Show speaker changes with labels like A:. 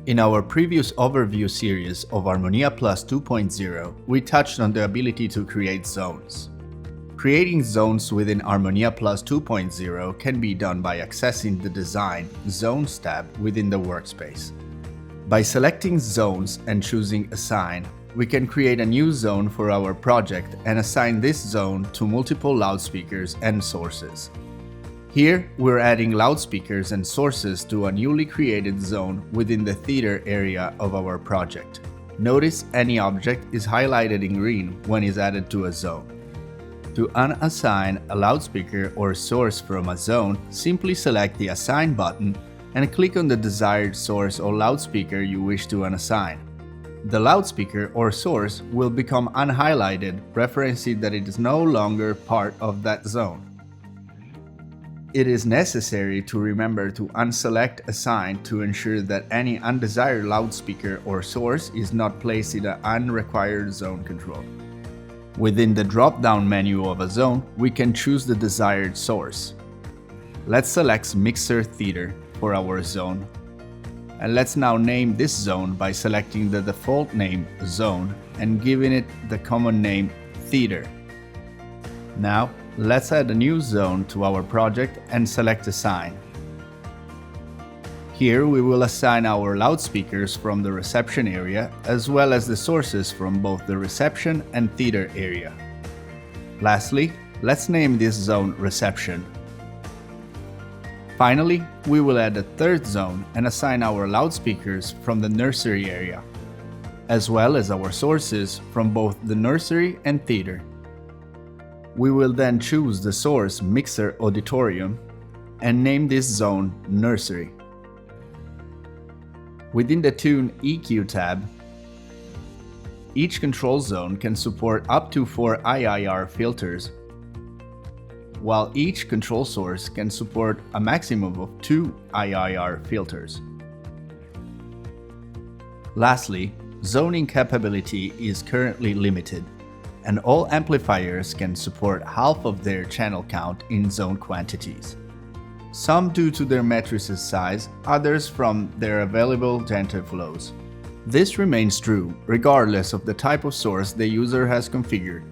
A: In our previous overview series of ArmoníaPlus 2.0, we touched on the ability to create zones. Creating zones within ArmoníaPlus 2.0 can be done by accessing the Design Zones tab within the workspace. By selecting Zones and choosing Assign, we can create a new zone for our project and assign this zone to multiple loudspeakers and sources. Here, we're adding loudspeakers and sources to a newly created zone within the theater area of our project. Notice any object is highlighted in green when it's added to a zone. To unassign a loudspeaker or source from a zone, simply select the Assign button and click on the desired source or loudspeaker you wish to unassign. The loudspeaker or source will become unhighlighted, referencing that it is no longer part of that zone. It is necessary to remember to unselect Assign to ensure that any undesired loudspeaker or source is not placed in an unrequired zone control. Within the drop-down menu of a zone, we can choose the desired source. Let's select Mixer Theater for our zone. And let's now name this zone by selecting the default name Zone and giving it the common name Theater. Now, let's add a new zone to our project and select Assign. Here we will assign our loudspeakers from the reception area as well as the sources from both the reception and theater area. Lastly, let's name this zone Reception. Finally, we will add a third zone and assign our loudspeakers from the nursery area, as well as our sources from both the nursery and theater. We will then choose the source Mixer Auditorium and name this zone Nursery. Within the Tune EQ tab, each control zone can support up to 4 IIR filters, while each control source can support a maximum of 2 IIR filters. Lastly, zoning capability is currently limited, and all amplifiers can support half of their channel count in zone quantities. Some due to their matrice's size, others from their available data flows. This remains true regardless of the type of source the user has configured.